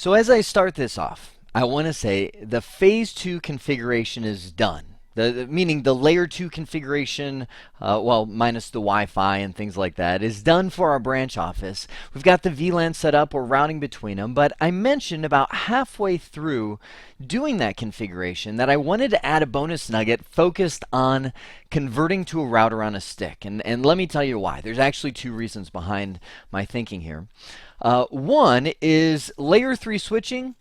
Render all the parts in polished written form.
So as I start this off, I want to say the phase 2 configuration is done. Meaning the layer 2 configuration, well, minus the Wi-Fi and things like that, is done for our branch office. We've got the VLAN set up, we're routing between them, but I mentioned about halfway through doing that configuration that I wanted to add a bonus nugget focused on converting to a router on a stick. And let me tell you why. There's actually two reasons behind my thinking here. One is layer 3 switching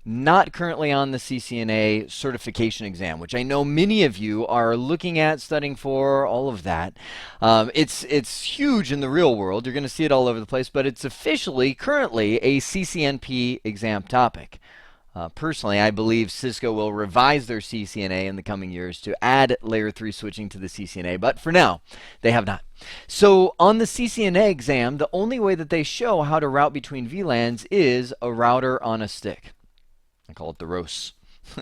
not currently on the CCNA certification exam, which I know many of you are looking at, studying for, all of that. It's huge in the real world. You're going to see it all over the place, but it's officially currently a CCNP exam topic. Personally, I believe Cisco will revise their CCNA in the coming years to add layer 3 switching to the CCNA, but for now, they have not. So on the CCNA exam, the only way that they show how to route between VLANs is a router on a stick. I call it the ROS.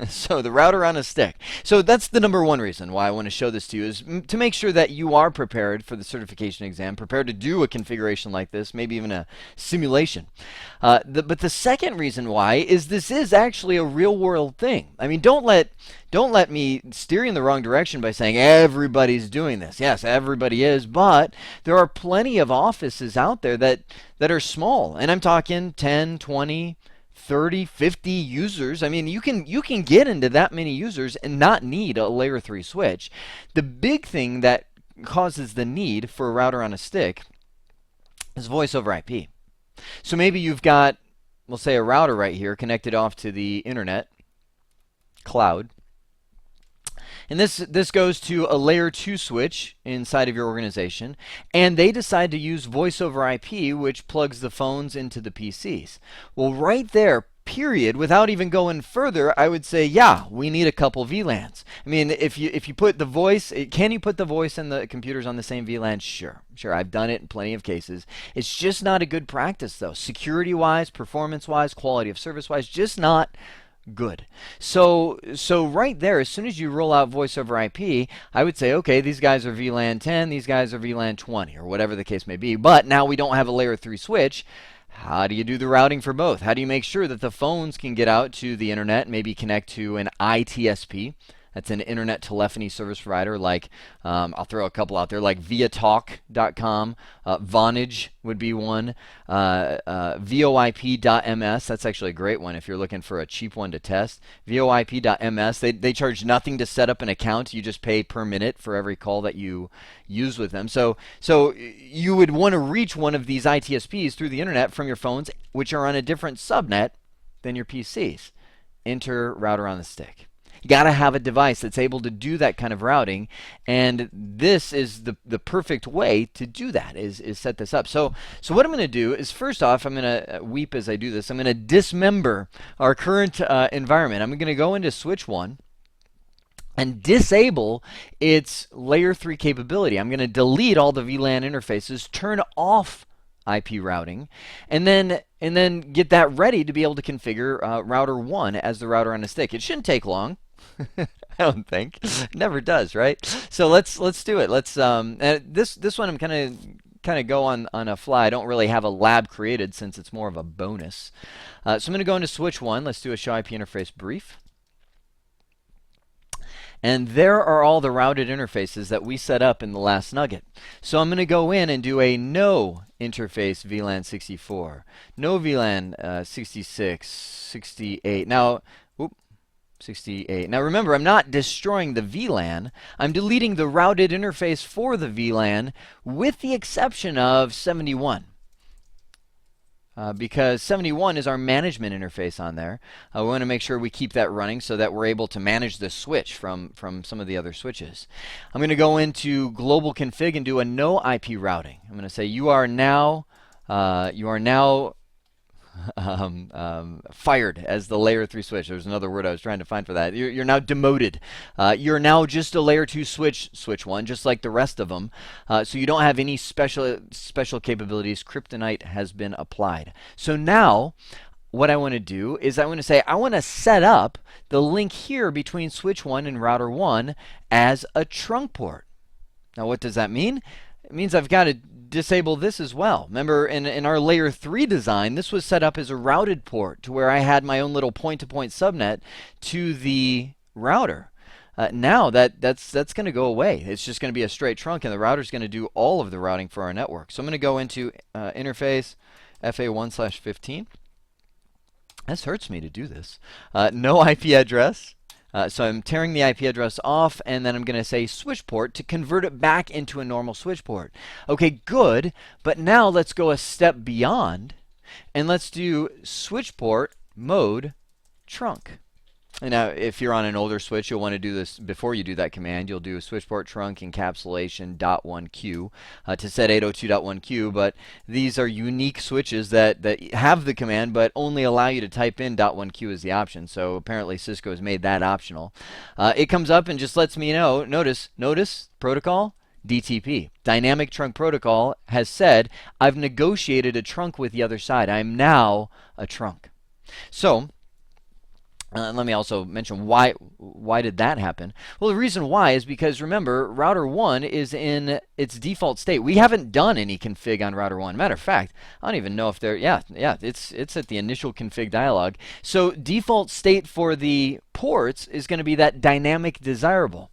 So the router on a stick. So that's the number one reason why I want to show this to you, is to make sure that you are prepared for the certification exam, prepared to do a configuration like this, maybe even a simulation. But the second reason why is this is actually a real world thing. I mean, don't let me steer you in the wrong direction by saying everybody's doing this. Yes, everybody is, but there are plenty of offices out there that are small, and I'm talking 10, 20, 30, 50 users. I mean, you can get into that many users and not need a layer 3 switch. The big thing that causes the need for a router on a stick is voice over IP. So maybe you've got, we'll say, a router right here connected off to the internet, cloud. And this goes to a layer 2 switch inside of your organization, and they decide to use voice over IP, which plugs the phones into the PCs. Well, right there, period, without even going further, I would say, yeah, we need a couple VLANs. I mean, if you put the voice, can you put the voice and the computers on the same VLAN? Sure, I've done it in plenty of cases. It's just not a good practice, though. Security-wise, performance-wise, quality of service-wise, just not good. So right there, as soon as you roll out voice over IP, I would say, okay, these guys are VLAN 10, these guys are VLAN 20, or whatever the case may be. But now we don't have a layer 3 switch. How do you do the routing for both? How do you make sure that the phones can get out to the internet, maybe connect to an ITSP? That's an internet telephony service provider, like, I'll throw a couple out there, like viatalk.com, Vonage would be one, VoIP.ms, that's actually a great one if you're looking for a cheap one to test. VoIP.ms, they charge nothing to set up an account, you just pay per minute for every call that you use with them. So you would want to reach one of these ITSPs through the internet from your phones, which are on a different subnet than your PCs. Enter router on the stick. You got to have a device that's able to do that kind of routing, and this is the perfect way to do that, is set this up. So what I'm going to do is, first off, I'm going to weep as I do this. I'm going to dismember our current environment. I'm going to go into switch 1 and disable its layer 3 capability. I'm going to delete all the VLAN interfaces, turn off IP routing, and then get that ready to be able to configure router 1 as the router on a stick. It shouldn't take long. I don't think. It never does, right? So let's do it. Let's this one I'm kind of go on a fly. I don't really have a lab created since it's more of a bonus. So I'm going to go into switch 1. Let's do a show IP interface brief. And there are all the routed interfaces that we set up in the last nugget. So I'm going to go in and do a no interface VLAN 64, no VLAN 66, 68. Now, 68. Now remember, I'm not destroying the VLAN. I'm deleting the routed interface for the VLAN with the exception of 71. Because 71 is our management interface on there. We want to make sure we keep that running so that we're able to manage the switch from some of the other switches. I'm going to go into global config and do a no IP routing. I'm going to say you are now fired as the layer 3 switch. There's another word I was trying to find for that. You're now demoted. You're now just a layer 2 switch 1, just like the rest of them. So you don't have any special capabilities. Kryptonite has been applied. So now what I want to do is I want to say I want to set up the link here between switch 1 and router 1 as a trunk port. Now what does that mean? It means I've got to disable this as well. Remember, in our layer 3 design, this was set up as a routed port to where I had my own little point-to-point subnet to the router. Now that's going to go away. It's just going to be a straight trunk, and the router's going to do all of the routing for our network. So I'm going to go into interface FA1/15. This hurts me to do this. No IP address. So I'm tearing the IP address off, and then I'm going to say switch port to convert it back into a normal switch port. Okay, good. But now let's go a step beyond, and let's do switch port mode trunk. And now, if you're on an older switch, you'll want to do this before you do that command. You'll do a switch port trunk encapsulation .1q to set 802.1q. But these are unique switches that have the command, but only allow you to type in .1q as the option. So apparently Cisco has made that optional. It comes up and just lets me know. Notice protocol. DTP, Dynamic Trunk Protocol, has said I've negotiated a trunk with the other side. I am now a trunk. So. Let me also mention why did that happen? Well, the reason why is because, remember, router 1 is in its default state. We haven't done any config on router 1. Matter of fact, I don't even know if they're, it's at the initial config dialog. So default state for the ports is going to be that dynamic desirable.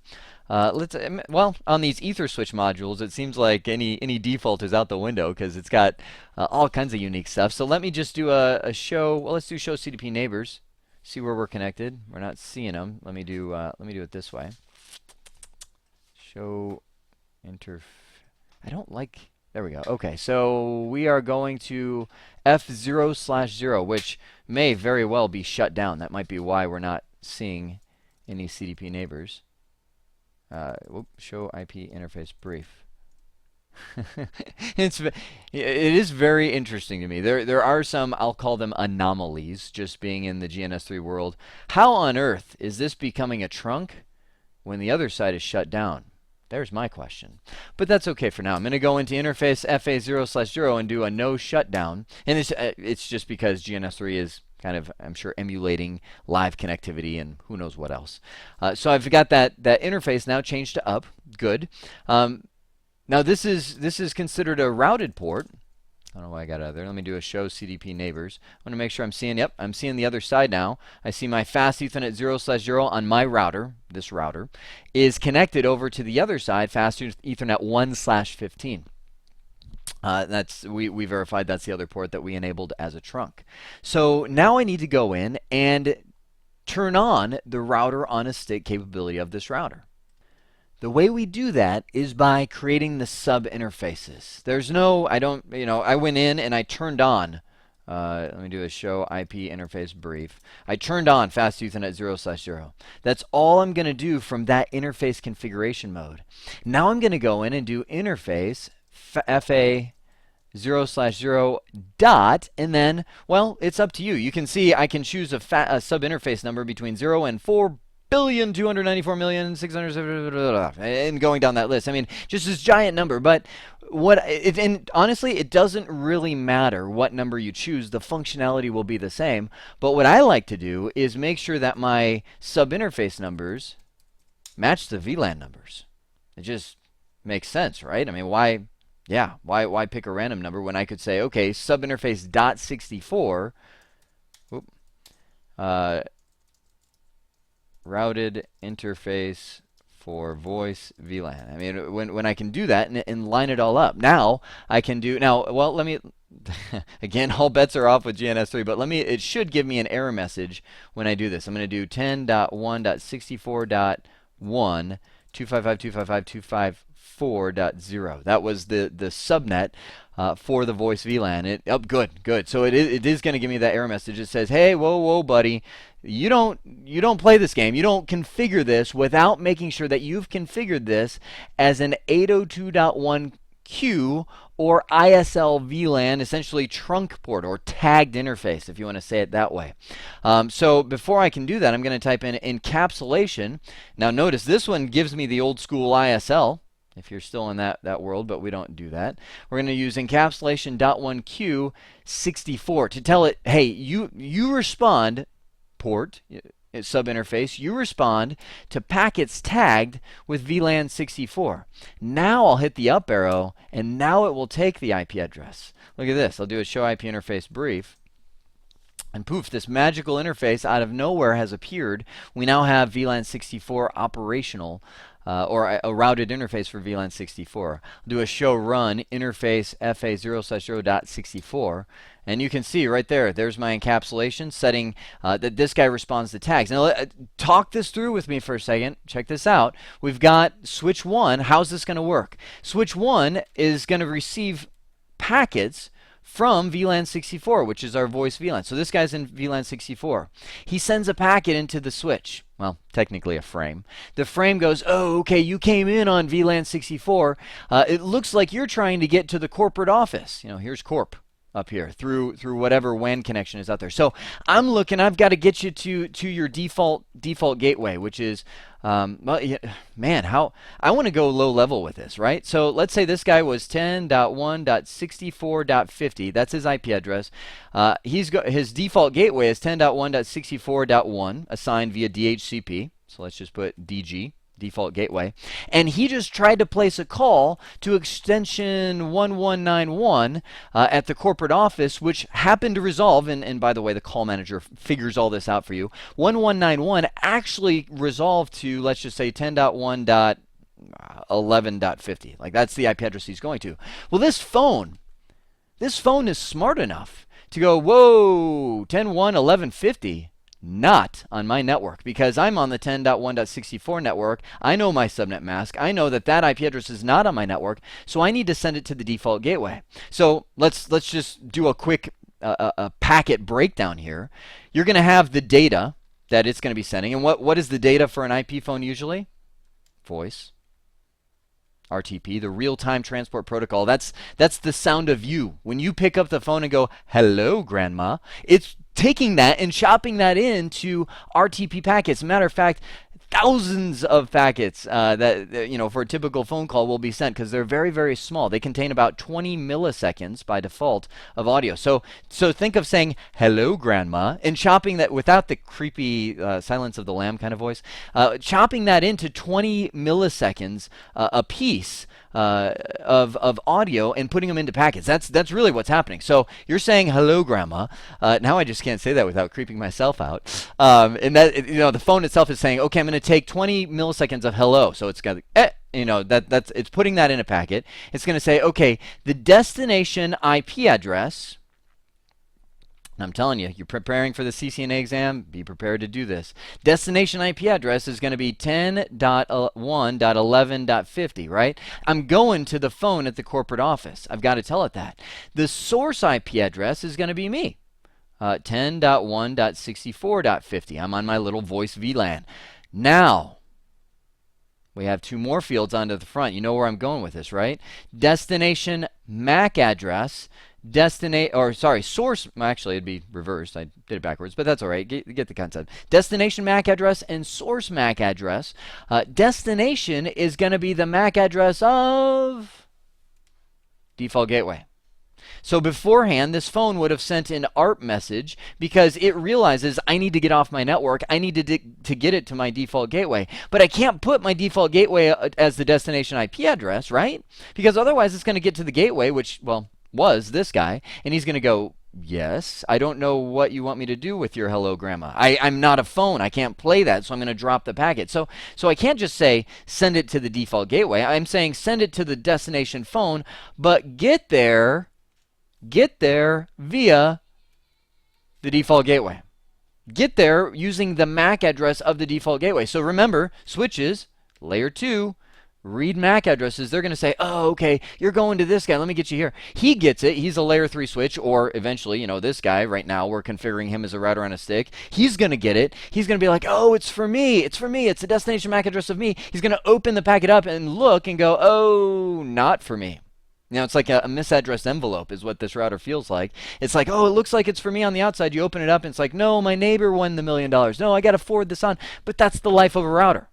Well, on these Ether switch modules, it seems like any default is out the window because it's got all kinds of unique stuff. So let me just do a show. Well, let's do show CDP neighbors. See where we're connected. We're not seeing them. Let me do it this way. Show I don't like. There we go. Okay, so we are going to F0/0, which may very well be shut down. That might be why we're not seeing any CDP neighbors. Show IP interface brief. It is very interesting to me. There are some, I'll call them anomalies, just being in the GNS3 world. How on earth is this becoming a trunk when the other side is shut down? There's my question. But that's okay for now. I'm going to go into interface FA0/0 and do a no shutdown. And it's just because GNS3 is kind of, I'm sure, emulating live connectivity and who knows what else. So I've got that interface now changed to up. Good. Now this is considered a routed port. I don't know why I got out of there. Let me do a show CDP neighbors. I want to make sure I'm seeing, yep, I'm seeing the other side now. I see my fast Ethernet 0/0 on my router, this router, is connected over to the other side, fast Ethernet 1/15. We verified that's the other port that we enabled as a trunk. So now I need to go in and turn on the router on a stick capability of this router. The way we do that is by creating the sub interfaces. There's no, I went in and I turned on, let me do a show IP interface brief. I turned on fast Ethernet 0/0. That's all I'm going to do from that interface configuration mode. Now I'm going to go in and do interface FA 0/0 dot, and then, well, it's up to you. You can see I can choose a sub interface number between 0 and 4,294,600,000, and going down that list. I mean, just this giant number. But and honestly, it doesn't really matter what number you choose. The functionality will be the same. But what I like to do is make sure that my sub interface numbers match the VLAN numbers. It just makes sense, right? I mean, why pick a random number when I could say, okay, sub interface dot 64. Routed interface for voice VLAN. I mean, when I can do that and line it all up, now I can do, well, let me, again, all bets are off with GNS3, but it should give me an error message when I do this. I'm going to do 10.1.64.1, 255.255.254.0. That was the subnet for the voice VLAN. Good. So it is going to give me that error message. It says, hey, whoa, buddy. You don't play this game. You don't configure this without making sure that you've configured this as an 802.1q or ISL VLAN, essentially trunk port or tagged interface, if you want to say it that way. So before I can do that, I'm going to type in encapsulation. Now notice this one gives me the old school ISL, if you're still in that world, but we don't do that. We're going to use encapsulation.1q64 to tell it, hey, you respond port subinterface, you respond to packets tagged with VLAN 64. Now I'll hit the up arrow, and now it will take the IP address. Look at this. I'll do a show IP interface brief. And poof, this magical interface out of nowhere has appeared. We now have VLAN 64 operational, or a routed interface for VLAN 64. I'll do a show run interface fa0/0.64. And you can see right there, there's my encapsulation setting that this guy responds to tags. Now, talk this through with me for a second. Check this out. We've got switch 1. How's this going to work? Switch 1 is going to receive packets from VLAN 64, which is our voice VLAN. So this guy's in VLAN 64. He sends a packet into the switch. Well, technically a frame. The frame goes, oh, okay, you came in on VLAN 64. It looks like you're trying to get to the corporate office. Here's corp up here through whatever WAN connection is out there. So I'm looking, I've got to get you to your default gateway, which is, man, how I want to go low level with this, right? So let's say this guy was 10.1.64.50. That's his IP address. His default gateway is 10.1.64.1 assigned via DHCP. So let's just put DG. Default gateway, and he just tried to place a call to extension 1191 at the corporate office, which happened to resolve, and by the way, the call manager figures all this out for you. 1191 actually resolved to, let's just say, 10.1.11.50. Like, that's the IP address he's going to. Well, this phone is smart enough to go, whoa, 10.1.11.50. Not on my network, because I'm on the 10.1.64 network. I know my subnet mask. I know that IP address is not on my network, so I need to send it to the default gateway. So let's just do a quick a packet breakdown here. You're going to have the data that it's going to be sending, and what is the data for an IP phone usually? Voice. RTP, the real-time transport protocol. That's the sound of you. When you pick up the phone and go, hello, grandma, it's taking that and chopping that into RTP packets. Matter of fact, thousands of packets that for a typical phone call will be sent, because they're very, very small. They contain about 20 milliseconds by default of audio. So think of saying hello, grandma, and chopping that without the creepy Silence of the Lamb kind of voice, chopping that into 20 milliseconds a piece of audio and putting them into packets. That's really what's happening. So you're saying hello, grandma. Now I just can't say that without creeping myself out. And that the phone itself is saying, okay, I'm going to take 20 milliseconds of hello. So it's got it's putting that in a packet. It's going to say, okay, the destination IP address. I'm telling you, you're preparing for the CCNA exam, be prepared to do this. Destination IP address is going to be 10.1.11.50, right? I'm going to the phone at the corporate office. I've got to tell it that. The source IP address is going to be me, 10.1.64.50. I'm on my little voice VLAN. Now, we have two more fields onto the front. You know where I'm going with this, right? Destination MAC address. Source, actually it'd be reversed. I did it backwards, but that's all right. Get the concept. Destination MAC address and source MAC address. Destination is going to be the MAC address of default gateway. So beforehand, this phone would have sent an ARP message because it realizes I need to get off my network. I need to get it to my default gateway. But I can't put my default gateway as the destination IP address, right? Because otherwise it's going to get to the gateway, which, well, was this guy, and he's going to go, yes, I don't know what you want me to do with your hello, grandma. I'm not a phone. I can't play that, so I'm going to drop the packet. So I can't just say send it to the default gateway. I'm saying send it to the destination phone, but get there via the default gateway. Get there using the MAC address of the default gateway. So remember, switches, layer 2, read MAC addresses. They're going to say, oh, okay, you're going to this guy. Let me get you here. He gets it. He's a layer 3 switch, or eventually, this guy right now, we're configuring him as a router on a stick. He's going to get it. He's going to be like, oh, it's for me. It's for me. It's the destination MAC address of me. He's going to open the packet up and look and go, oh, not for me. It's like a misaddressed envelope is what this router feels like. It's like, oh, it looks like it's for me on the outside. You open it up and it's like, no, my neighbor won the $1 million. No, I got to forward this on. But that's the life of a router.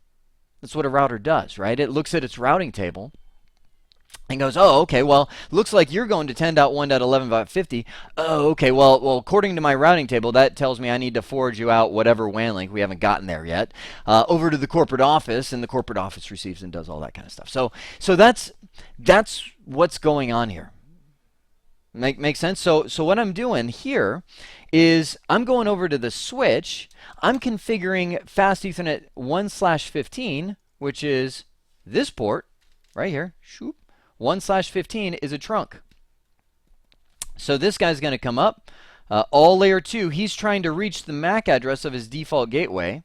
That's what a router does, right? It looks at its routing table, And goes, oh, okay, well, looks like you're going to 10.1.11.50. Oh, okay, well, according to my routing table, that tells me I need to forward you out whatever WAN link. We haven't gotten there yet. Over to the corporate office, and the corporate office receives and does all that kind of stuff. So that's what's going on here. Make sense? So what I'm doing here is I'm going over to the switch. I'm configuring fast Ethernet 1/15, which is this port right here. Shoop. 1/15 is a trunk. So this guy's going to come up. All layer 2, he's trying to reach the MAC address of his default gateway,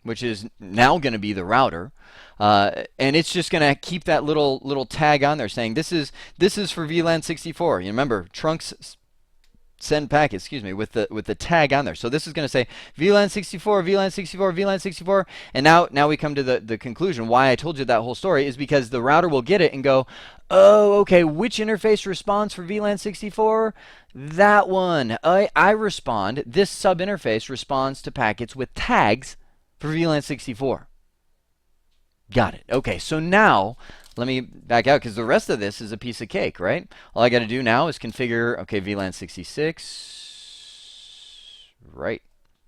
which is now going to be the router. And it's just going to keep that little tag on there saying this is for VLAN 64. You remember, trunks send packet, with the tag on there. So this is going to say VLAN 64, VLAN 64, VLAN 64. And now we come to the conclusion. Why I told you that whole story is because the router will get it and go, oh, okay, which interface responds for VLAN 64? That one. I respond. This sub interface responds to packets with tags for VLAN 64. Got it. Okay, so now let me back out because the rest of this is a piece of cake, right? All I got to do now is configure, okay, VLAN 66, right?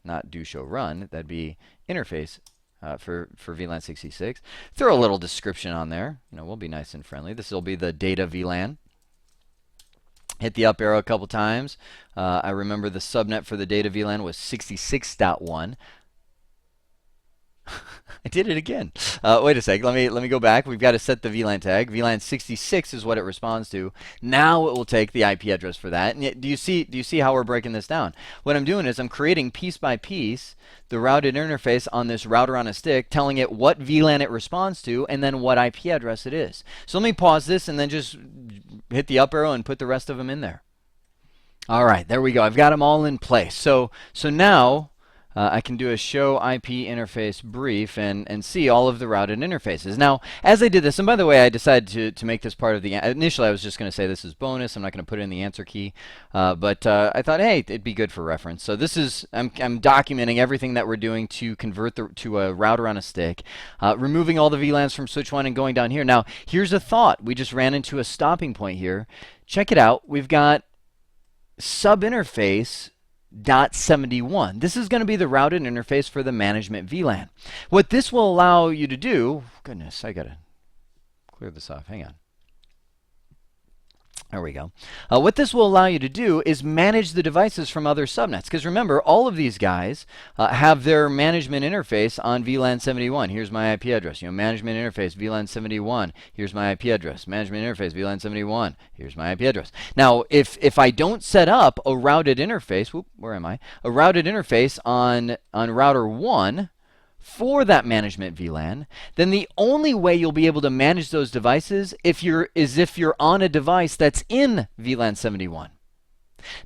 Not do show run. That'd be interface for VLAN 66. Throw a little description on there. We'll be nice and friendly. This will be the data VLAN. Hit the up arrow a couple times. I remember the subnet for the data VLAN was 66.1. I did it again. Wait a sec. Let me go back. We've got to set the VLAN tag. VLAN 66 is what it responds to. Now it will take the IP address for that. And do you see how we're breaking this down? What I'm doing is I'm creating piece by piece the routed interface on this router on a stick, telling it what VLAN it responds to and then what IP address it is. So let me pause this and then just hit the up arrow and put the rest of them in there. All right, there we go. I've got them all in place. So now I can do a show IP interface brief and see all of the routed interfaces. Now, as I did this, and by the way, I decided to make this part of the, initially I was just going to say this is bonus. I'm not going to put in the answer key, but I thought, hey, it'd be good for reference. So this is, I'm documenting everything that we're doing to convert to a router on a stick, removing all the VLANs from switch 1 and going down here. Now, here's a thought. We just ran into a stopping point here. Check it out. We've got sub-interface .71. This is going to be the routed interface for the management VLAN. What this will allow you to do, goodness, I got to clear this off. Hang on. There we go. What this will allow you to do is manage the devices from other subnets. Because remember, all of these guys have their management interface on VLAN 71. Here's my IP address. Management interface VLAN 71. Here's my IP address. Management interface VLAN 71. Here's my IP address. Now, if I don't set up a routed interface, where am I? A routed interface on router 1 for that management VLAN, then the only way you'll be able to manage those devices is if you're on a device that's in VLAN 71.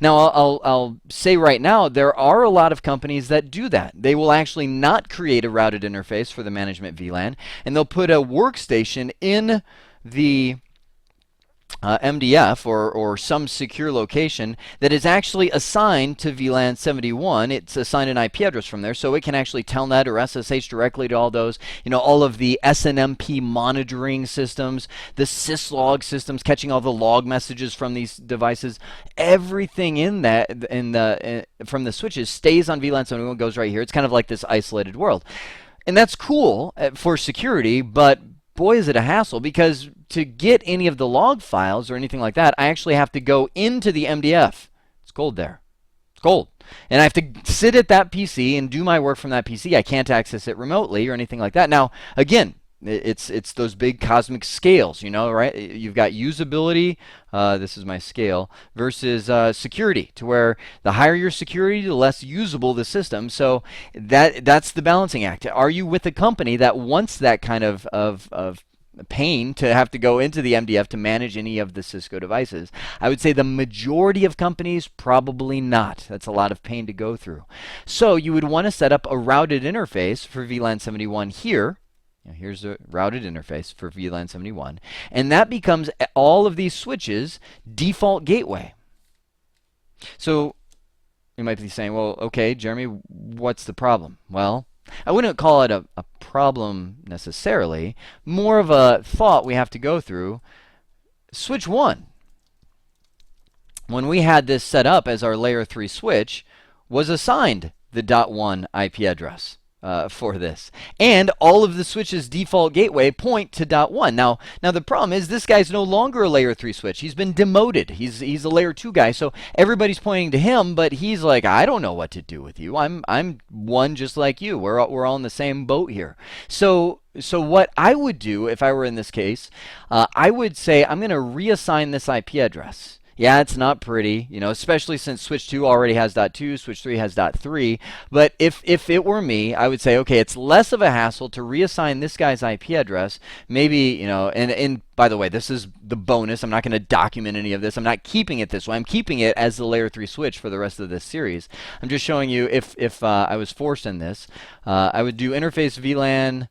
Now, I'll say right now, there are a lot of companies that do that. They will actually not create a routed interface for the management VLAN, and they'll put a workstation in the MDF or some secure location that is actually assigned to VLAN 71. It's assigned an IP address from there, so it can actually telnet or SSH directly to all those. All of the SNMP monitoring systems, the syslog systems, catching all the log messages from these devices. Everything in that from the switches stays on VLAN 71. Goes right here. It's kind of like this isolated world, and that's cool for security, but boy, is it a hassle, because to get any of the log files or anything like that, I actually have to go into the MDF. It's cold there. It's cold. And I have to sit at that PC and do my work from that PC. I can't access it remotely or anything like that. Now, again, it's those big cosmic scales, right? You've got usability, this is my scale, versus security, to where the higher your security, the less usable the system. So that's the balancing act. Are you with a company that wants that kind of pain to have to go into the MDF to manage any of the Cisco devices? I would say the majority of companies, probably not. That's a lot of pain to go through. So you would want to set up a routed interface for VLAN 71 here. Here's a routed interface for VLAN 71, and that becomes all of these switches' default gateway. So you might be saying, well, okay, Jeremy, what's the problem? Well, I wouldn't call it a problem necessarily, more of a thought we have to go through. switch 1, when we had this set up as our layer 3 switch, was assigned the .1 IP address for this. And all of the switch's default gateway point to .1. Now the problem is this guy's no longer a layer 3 switch. He's been demoted. He's a layer 2 guy. So everybody's pointing to him, but he's like, I don't know what to do with you. I'm one just like you. We're all in the same boat here. So what I would do if I were in this case, I would say I'm going to reassign this IP address. Yeah, it's not pretty, especially since switch 2 already has .2, switch 3 has .3. But if it were me, I would say, okay, it's less of a hassle to reassign this guy's IP address. Maybe, and by the way, this is the bonus. I'm not going to document any of this. I'm not keeping it this way. I'm keeping it as the layer 3 switch for the rest of this series. I'm just showing you if I was forced in this, I would do interface VLAN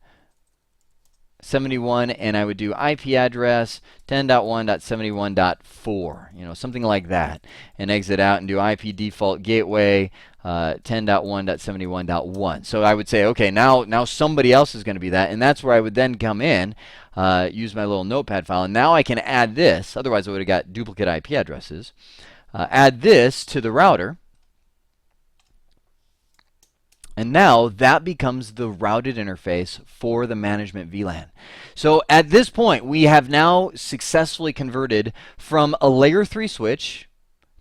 71, and I would do IP address 10.1.71.4, something like that, and exit out and do IP default gateway 10.1.71.1. So I would say, okay, now somebody else is going to be that, and that's where I would then come in, use my little notepad file, and now I can add this. Otherwise, I would have got duplicate IP addresses. Add this to the router. And now that becomes the routed interface for the management VLAN. So at this point, we have now successfully converted from a layer 3 switch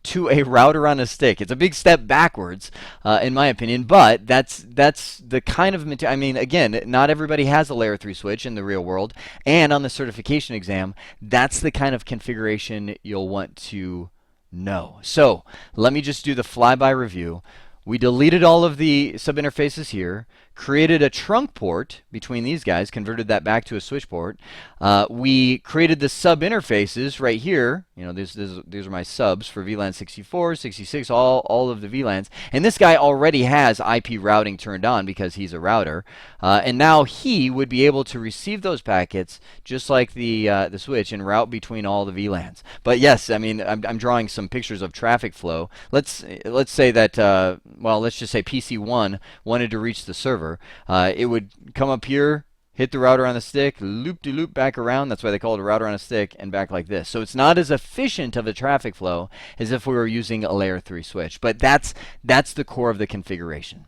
to a router on a stick. It's a big step backwards, in my opinion, but that's the kind of material. I mean, again, not everybody has a layer 3 switch in the real world, and on the certification exam, that's the kind of configuration you'll want to know. So let me just do the flyby review. We deleted all of the subinterfaces here, created a trunk port between these guys, converted that back to a switch port. We created the subinterfaces right here. These are my subs for VLAN 64, 66, all of the VLANs. And this guy already has IP routing turned on because he's a router. And now he would be able to receive those packets just like the switch and route between all the VLANs. But yes, I mean, I'm drawing some pictures of traffic flow. Let's say that, well, let's just say PC1 wanted to reach the server. It would come up here, hit the router on the stick, loop-de-loop back around. That's why they call it a router on a stick, and back like this. So it's not as efficient of a traffic flow as if we were using a layer 3 switch. But that's the core of the configuration.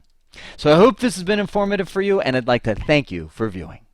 So I hope this has been informative for you, and I'd like to thank you for viewing.